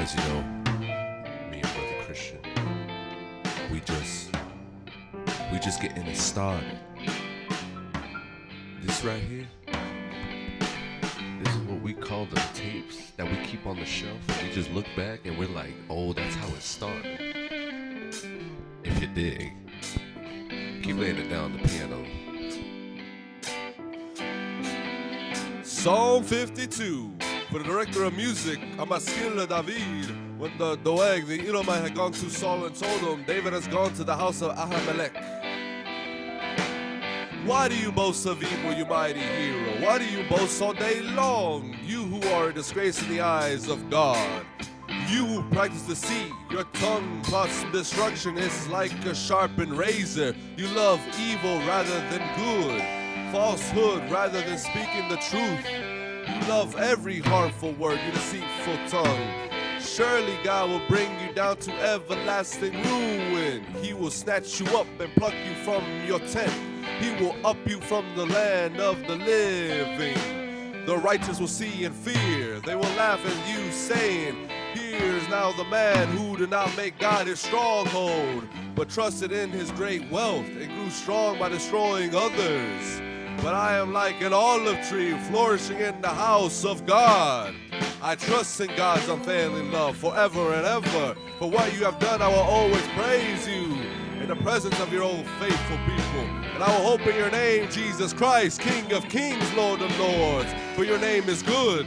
As you know, me and Brother Christian, we just getting it started. This right here, this is what we call the tapes that we keep on the shelf. We just look back and we're like, oh, that's how it started. If you dig. Keep laying it down, the piano. Psalm 52. For the director of music, Amaskil David. When the Doeg, the Edomite, had gone to Saul and told him, David has gone to the house of Ahimelech. Why do you boast of evil, you mighty hero? Why do you boast all day long, you who are a disgrace in the eyes of God? You who practice deceit, your tongue plots destruction is like a sharpened razor. You love evil rather than good, falsehood rather than speaking the truth. You love every harmful word, you deceitful tongue. Surely God will bring you down to everlasting ruin. He will snatch you up and pluck you from your tent. He will up you from the land of the living. The righteous will see and fear. They will laugh at you, saying, here's now the man who did not make God his stronghold, but trusted in his great wealth and grew strong by destroying others. But I am like an olive tree flourishing in the house of God. I trust in God's unfailing love forever and ever. For what you have done, I will always praise you in the presence of your own faithful people. And I will hope in your name, Jesus Christ, King of kings, Lord of lords, for your name is good.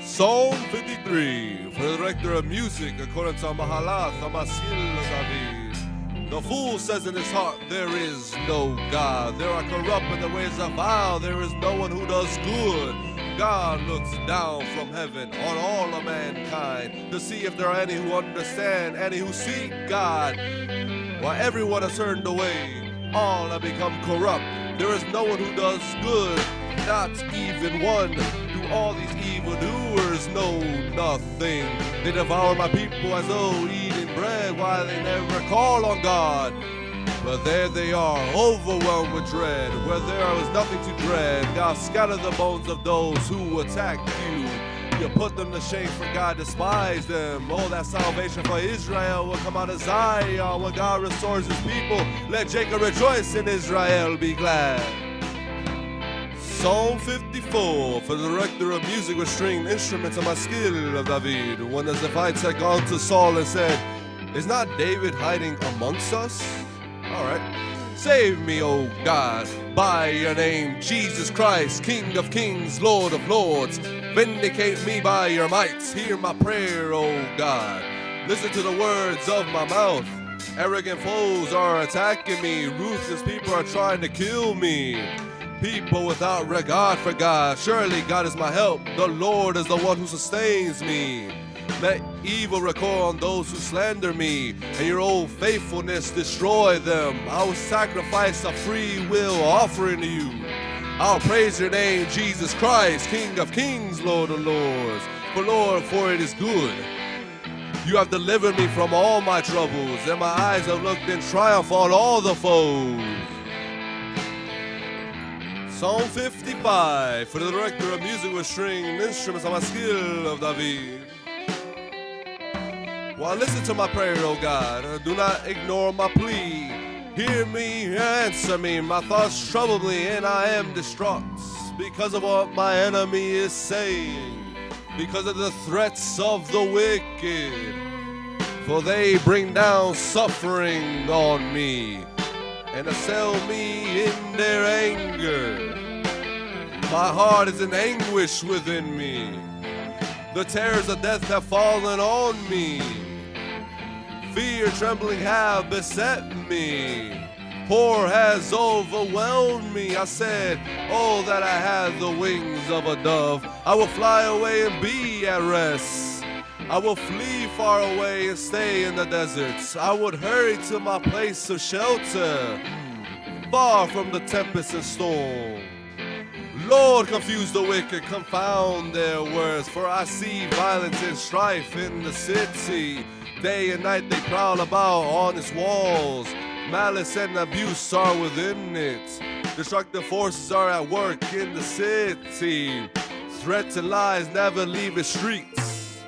Psalm 53, for the director of music, according to Mahalath, Amaskil David. The fool says in his heart, there is no God. There are corrupt in the ways of vile. There is no one who does good. God looks down from heaven on all of mankind to see if there are any who understand, any who seek God. While everyone has turned away, all have become corrupt. There is no one who does good, not even one. Do all these evildoers know nothing? They devour my people as though eating bread, while they never call on God. But there they are, overwhelmed with dread. Where there was nothing to dread, God scattered the bones of those who attacked you. You put them to shame, for God despised them. Oh, that salvation for Israel will come out of Zion. When God restores his people, let Jacob rejoice and Israel be glad. Psalm 54, for the director of music with stringed instruments, Amaskil of David. When the Ziphites had gone to Saul and said, is not David hiding amongst us? All right. Save me, O God, by your name, Jesus Christ, King of kings, Lord of lords. Vindicate me by your might. Hear my prayer, O God. Listen to the words of my mouth. Arrogant foes are attacking me. Ruthless people are trying to kill me. People without regard for God. Surely God is my help. The Lord is the one who sustains me. Let evil recoil on those who slander me, and your old faithfulness destroy them. I will sacrifice a free will offering to you. I'll praise your name, Jesus Christ, King of kings, Lord of lords. For it is good. You have delivered me from all my troubles, and my eyes have looked in triumph on all the foes. Psalm 55, for the director of music with stringed instruments, Amaskil of David. Well, listen to my prayer, O God. Do not ignore my plea. Hear me, answer me. My thoughts trouble me, and I am distraught because of what my enemy is saying, because of the threats of the wicked. For they bring down suffering on me and assail me in their anger. My heart is in anguish within me. The terrors of death have fallen on me. Fear, trembling have beset me. Horror has overwhelmed me. I said, oh, that I had the wings of a dove. I will fly away and be at rest. I will flee far away and stay in the deserts. I would hurry to my place of shelter, far from the tempest and storm. Lord, confuse the wicked, confound their words, for I see violence and strife in the city. Day and night they prowl about on its walls. Malice and abuse are within it. Destructive forces are at work in the city. Threats and lies never leave its streets.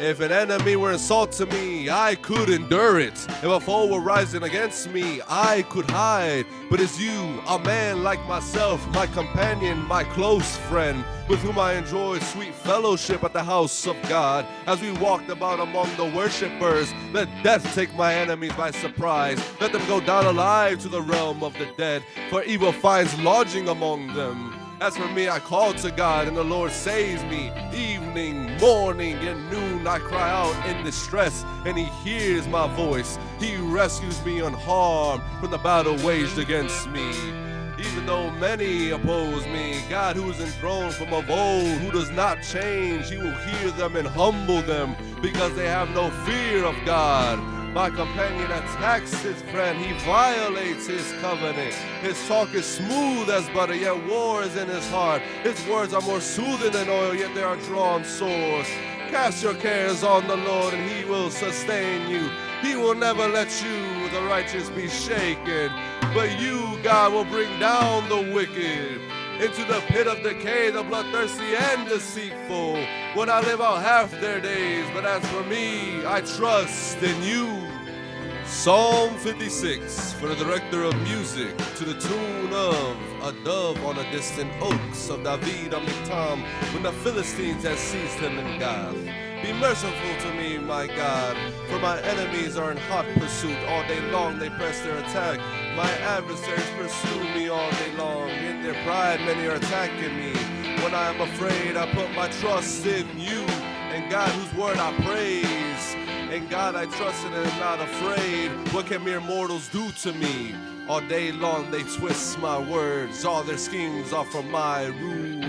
If an enemy were insulting me, I could endure it. If a foe were rising against me, I could hide. But it's you, a man like myself, my companion, my close friend, with whom I enjoyed sweet fellowship at the house of God. As we walked about among the worshipers, let death take my enemies by surprise. Let them go down alive to the realm of the dead, for evil finds lodging among them. As for me, I call to God, and the Lord saves me. Evening, morning, and noon I cry out in distress, and he hears my voice. He rescues me unharmed from the battle waged against me. Even though many oppose me, God who is enthroned from of old, who does not change, he will hear them and humble them, because they have no fear of God. My companion attacks his friend, he violates his covenant. His talk is smooth as butter, yet war is in his heart. His words are more soothing than oil, yet they are drawn swords. Cast your cares on the Lord, and he will sustain you. He will never let you, the righteous, be shaken. But you, God, will bring down the wicked into the pit of decay, the bloodthirsty and deceitful, when I live out half their days. But as for me, I trust in you. Psalm 56, for the director of music, to the tune of A Dove on a Distant Oaks of David Amitam, when the Philistines had seized him in Gath. Be merciful to me, my God, for my enemies are in hot pursuit. All day long they press their attack. My adversaries pursue me all day long. In their pride many are attacking me. When I am afraid, I put my trust in you, and God whose word I praise. In God I trust and am not afraid. What can mere mortals do to me? All day long they twist my words. All their schemes are for my ruin.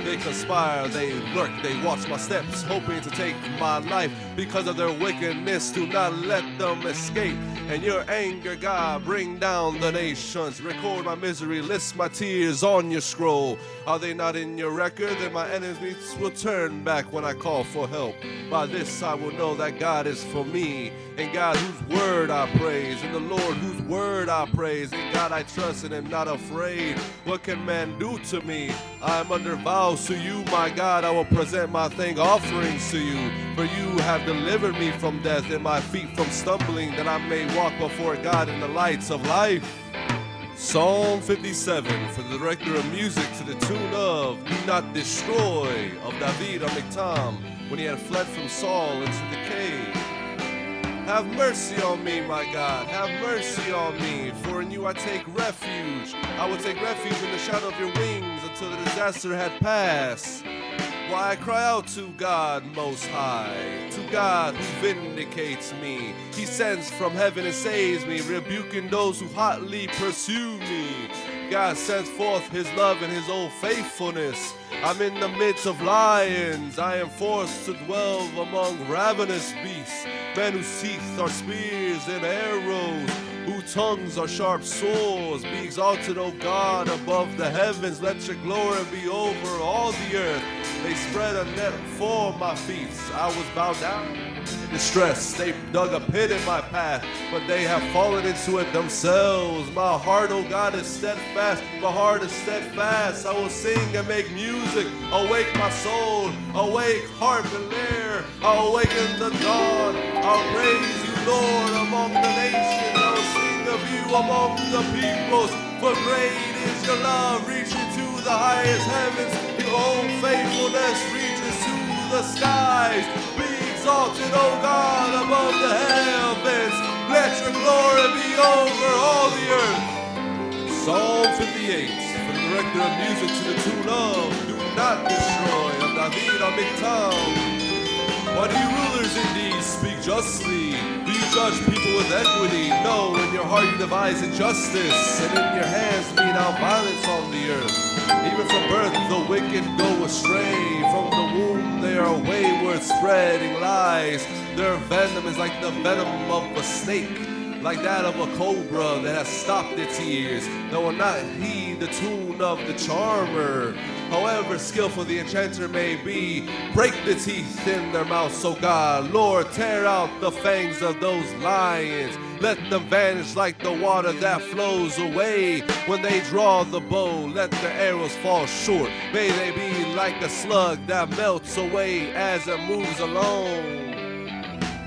They conspire, they lurk, they watch my steps, hoping to take my life. Because of their wickedness, do not let them escape. And your anger, God, bring down the nations. Record my misery, list my tears on your scroll. Are they not in your record? Then my enemies will turn back when I call for help. By this I will know that God is for me, and God whose word I praise, and the Lord whose word I praise. In God I trust and am not afraid. What can man do to me? I am under vows to you, my God. I will present my thank offerings to you. For you have delivered me from death, and my feet from stumbling, that I may walk before God in the lights of life. Psalm 57, for the director of music, to the tune of Do Not Destroy of David Amitam, when he had fled from Saul into the cave. Have mercy on me, my God, have mercy on me, for in you I take refuge. I will take refuge in the shadow of your wings until the disaster had passed. Why I cry out to God Most High, to God who vindicates me. He sends from heaven and saves me, rebuking those who hotly pursue me. God sends forth his love and his old faithfulness. I'm in the midst of lions. I am forced to dwell among ravenous beasts, men whose teeth are spears and arrows, whose tongues are sharp swords. Be exalted, O God, above the heavens. Let your glory be over all the earth. They spread a net for my feet. I was bowed down in distress. They dug a pit in my path, but they have fallen into it themselves. My heart, O God, is steadfast. My heart is steadfast. I will sing and make music. Awake my soul. Awake, harp and lyre. I'll awaken the dawn. I'll praise you, Lord, among the nations. I will sing of you among the peoples. For great is your love, reaching to the highest heavens. Your own faithfulness reaches to the skies. Be exalted, O God, above the heavens. Let your glory be over all the earth. Psalm 58, for the director of music, to the tune of Do Not Destroy of David Amitam. Why do you rulers indeed speak justly? Do you judge people with equity? No, in your heart you devise injustice, and in your hands mete out violence on the earth. Even from birth the wicked go astray. From the womb they are wayward, spreading lies. Their venom is like the venom of a snake, like that of a cobra that has stopped its ears. They will not heed the tune of the charmer. However skillful the enchanter may be, break the teeth in their mouths, O God. Lord, tear out the fangs of those lions. Let them vanish like the water that flows away. When they draw the bow, let their arrows fall short. May they be like a slug that melts away as it moves along.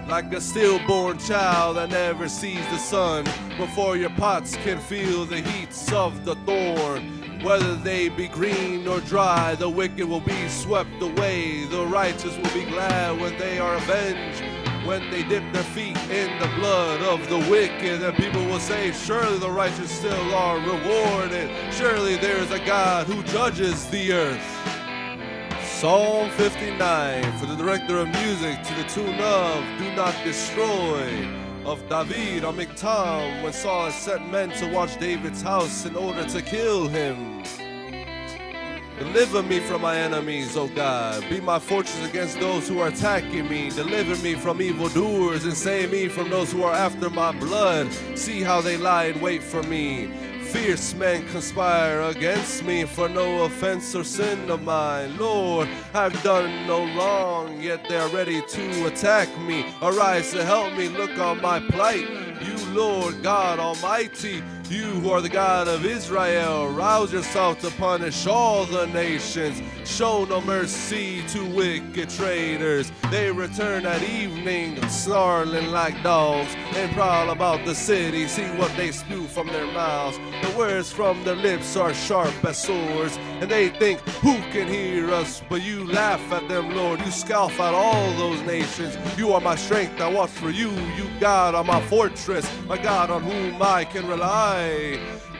Like a stillborn child that never sees the sun, before your pots can feel the heats of the thorn. Whether they be green or dry, the wicked will be swept away. The righteous will be glad when they are avenged. When they dip their feet in the blood of the wicked, and people will say, surely the righteous still are rewarded. Surely there is a God who judges the earth. Psalm 59, for the director of music, to the tune of Do Not Destroy, of David on Miktam, when Saul has sent men to watch David's house in order to kill him. Deliver me from my enemies, O God. Be my fortress against those who are attacking me. Deliver me from evildoers and save me from those who are after my blood. See how they lie in wait for me. Fierce men conspire against me for no offense or sin of mine. Lord, I've done no wrong, yet they are ready to attack me. Arise to help me, look on my plight. You, Lord God Almighty, you who are the God of Israel, rouse yourself to punish all the nations. Show no mercy to wicked traitors. They return at evening, snarling like dogs, and prowl about the city. See what they spew from their mouths. The words from their lips are sharp as swords, and they think, who can hear us? But you laugh at them, Lord. You scoff at all those nations. You are my strength, I watch for you. You, God, are my fortress, my God on whom I can rely.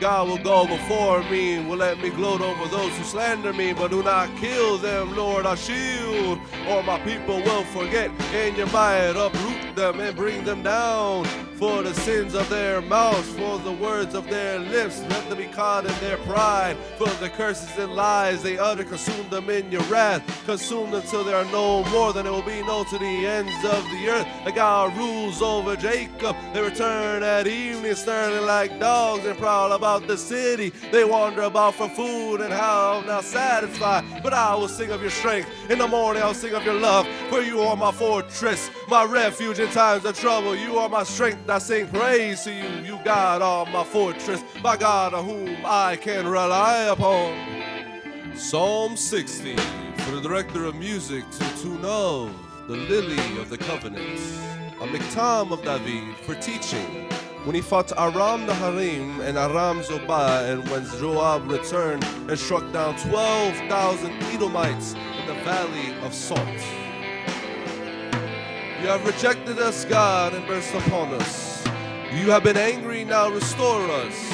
God will go before me, will let me gloat over those who slander me, but do not kill them, Lord, our shield, or my people will forget. In your might uproot them and bring them down, for the sins of their mouths, for the words of their lips, let them be caught in their pride, for the curses and lies they utter, consume them in your wrath, consume them till there are no more, then it will be known to the ends of the earth, that God rules over Jacob. They return at evening, snarling like dogs, and prowl about the city. They wander about for food, and how now satisfied. But I will sing of your strength, in the morning I'll sing of your love, for you are my fortress, my refuge in times of trouble. You are my strength, I sing praise to you. You, God, are my fortress, my God on whom I can rely upon. Psalm 60, for the director of music, to the tune of the Lily of the Covenant, a Miktam of David, for teaching. When he fought Aram Naharim and Aram Zobah, and when Joab returned and struck down 12,000 Edomites in the valley of Salt. You have rejected us, God, and burst upon us. You have been angry, now restore us.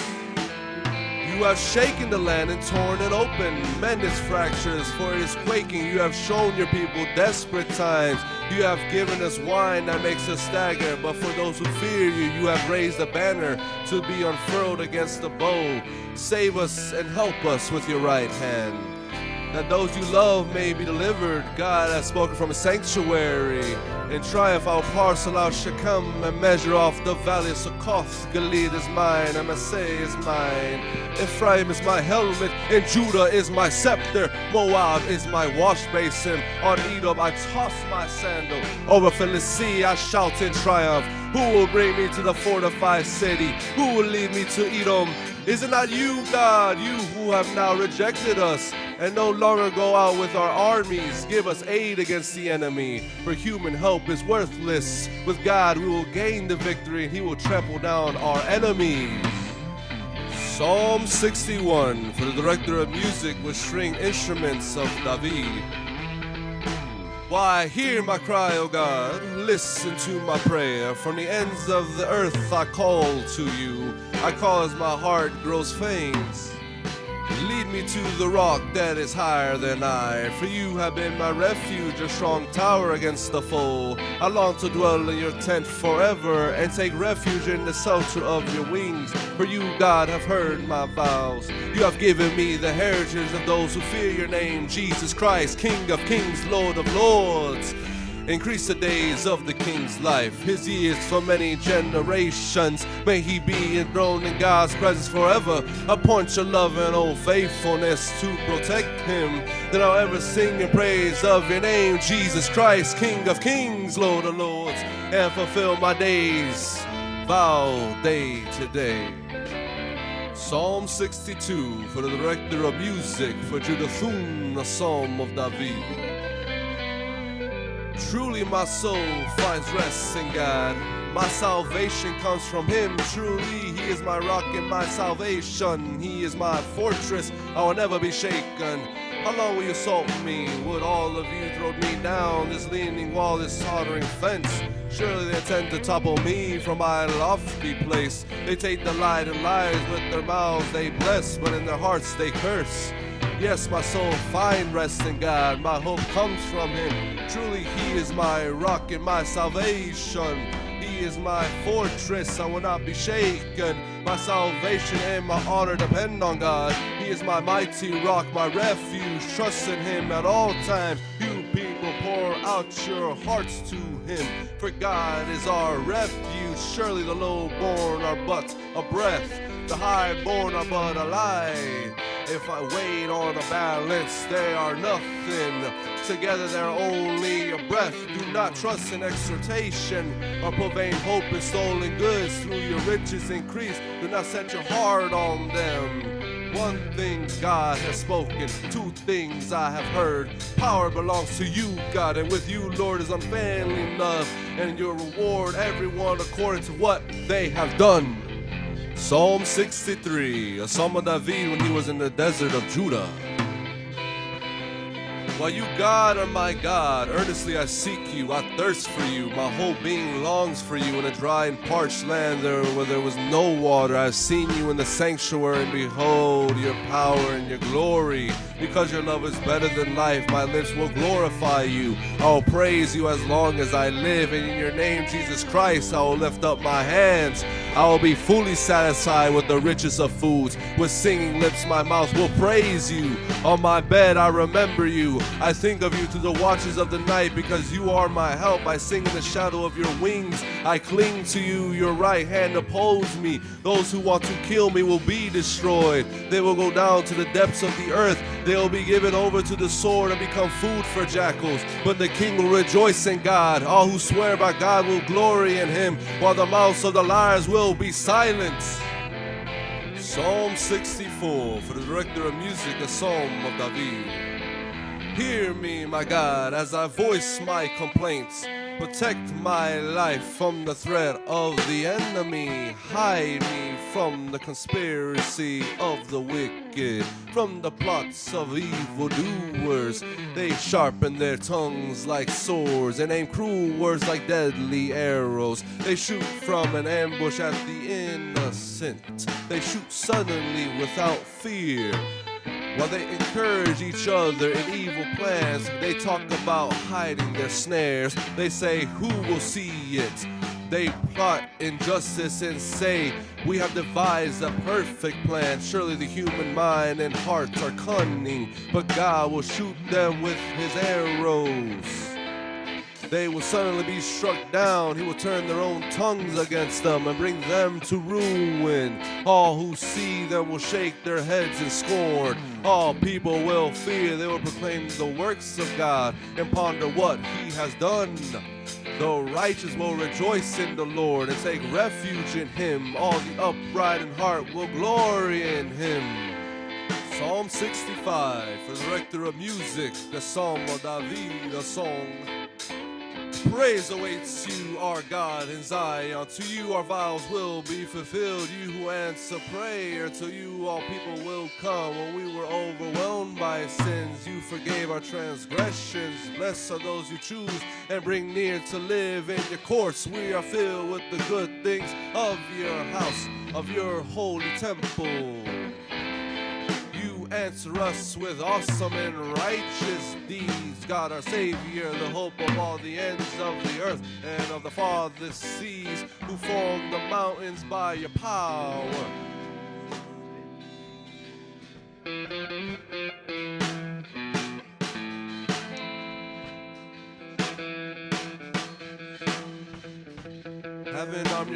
You have shaken the land and torn it open, mend its fractures, for it is quaking. You have shown your people desperate times. You have given us wine that makes us stagger, but for those who fear you, you have raised a banner to be unfurled against the bow. Save us and help us with your right hand, that those you love may be delivered. God has spoken from a sanctuary. In triumph I'll parcel out Shechem and measure off the valley of Succoth. Gilead is mine, and Manasseh is mine. Ephraim is my helmet, and Judah is my scepter. Moab is my wash basin. On Edom I toss my sandal. Over Philistia I shout in triumph. Who will bring me to the fortified city? Who will lead me to Edom? Is it not you, God, you who have now rejected us and no longer go out with our armies? Give us aid against the enemy, for human help is worthless. With God we will gain the victory, and he will trample down our enemies. Psalm 61, for the director of music with string instruments of David. Why, hear my cry, O God, listen to my prayer. From the ends of the earth I call to you. I call as my heart grows faint. Lead me to the rock that is higher than I, for you have been my refuge, a strong tower against the foe. I long to dwell in your tent forever, and take refuge in the shelter of your wings. For you, God, have heard my vows. You have given me the heritage of those who fear your name, Jesus Christ, King of kings, Lord of lords. Increase the days of the king's life, his years for many generations. May he be enthroned in God's presence forever. Appoint your love and old faithfulness to protect him. Then I'll ever sing in praise of your name, Jesus Christ, King of kings, Lord of lords, and fulfill my days, vow day to day. Psalm 62 for the director of music, for Judathun, a psalm of David. Truly my soul finds rest in God. My salvation comes from him. Truly he is my rock and my salvation. He is my fortress, I will never be shaken. How long will you assault me? Would all of you throw me down? This leaning wall, this tottering fence. Surely they intend to topple me from my lofty place. They take delight in lies, with their mouths they bless, but in their hearts they curse. Yes, my soul find rest in God. My hope comes from him. Truly he is my rock and my salvation. He is my fortress, I will not be shaken. My salvation and my honor depend on God. He is my mighty rock, my refuge. Trust in him at all times. You people pour out your hearts to him. For God is our refuge. Surely the low-born are but a breath. The high-born are but a lie. If I weighed on a balance, they are nothing. Together they're only a breath. Do not trust in exhortation, or put vain hope in stolen goods. Through your riches increase, do not set your heart on them. One thing God has spoken, two things I have heard. Power belongs to you, God, and with you, Lord, is unfailing love, and your reward everyone according to what they have done. Psalm 63, a psalm of David when he was in the desert of Judah. While you, God, are my God, earnestly I seek you, I thirst for you. My whole being longs for you in a dry and parched land where there was no water. I have seen you in the sanctuary, and behold your power and your glory. Because your love is better than life, my lips will glorify you. I will praise you as long as I live, and in your name, Jesus Christ, I will lift up my hands. I will be fully satisfied with the richest of foods. With singing lips, my mouth will praise you. On my bed, I remember you. I think of you through the watches of the night, because you are my help. I sing in the shadow of your wings. I cling to you. Your right hand upholds me. Those who want to kill me will be destroyed. They will go down to the depths of the earth. They will be given over to the sword and become food for jackals. But the king will rejoice in God. All who swear by God will glory in him, while the mouths of the liars will be silent. Psalm 64 for the director of music, a psalm of David. Hear me, my God, as I voice my complaints. Protect my life from the threat of the enemy. Hide me from the conspiracy of the wicked, from the plots of evildoers. They sharpen their tongues like swords and aim cruel words like deadly arrows. They shoot from an ambush at the innocent. They shoot suddenly without fear. While they encourage each other in evil plans, they talk about hiding their snares. They say, who will see it? They plot injustice and say, we have devised a perfect plan. Surely the human mind and hearts are cunning, but God will shoot them with his arrows. They will suddenly be struck down. He will turn their own tongues against them and bring them to ruin. All who see them will shake their heads in scorn. All people will fear. They will proclaim the works of God and ponder what he has done. The righteous will rejoice in the Lord and take refuge in him. All the upright in heart will glory in him. Psalm 65 for the director of music, the psalm of David, a song. Praise awaits you, our God, in Zion. To you our vows will be fulfilled. You who answer prayer, to you all people will come. When we were overwhelmed by sins, you forgave our transgressions. Blessed are those you choose and bring near to live in your courts. We are filled with the good things of your house, of your holy temple. Answer us with awesome and righteous deeds. God our Savior, the hope of all the ends of the earth and of the farthest seas, who formed the mountains by your power.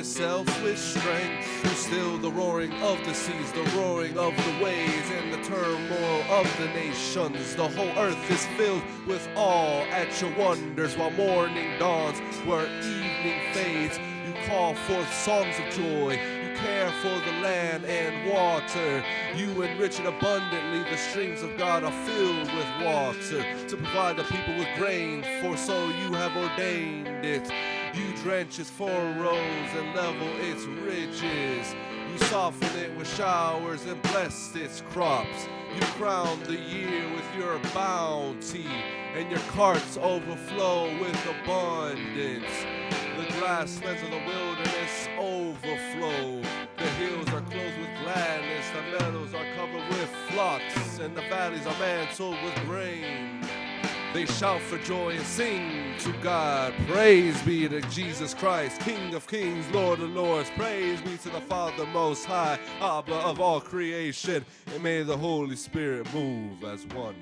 yourselves with strength. You still the roaring of the seas, the roaring of the waves, and the turmoil of the nations. The whole earth is filled with awe at your wonders, while morning dawns where evening fades. You call forth songs of joy. You care for the land and water. You enrich it abundantly. The streams of God are filled with water to provide the people with grain, for so you have ordained it. You drench its furrows and level its ridges. You soften it with showers and bless its crops. You crown the year with your bounty, and your carts overflow with abundance. The grasslands of the wilderness overflow. The hills are clothed with gladness. The meadows are covered with flocks, and the valleys are mantled with grain. They shout for joy and sing to God. Praise be to Jesus Christ, King of kings, Lord of lords. Praise be to the Father most high, Abba of all creation. And may the Holy Spirit move as one.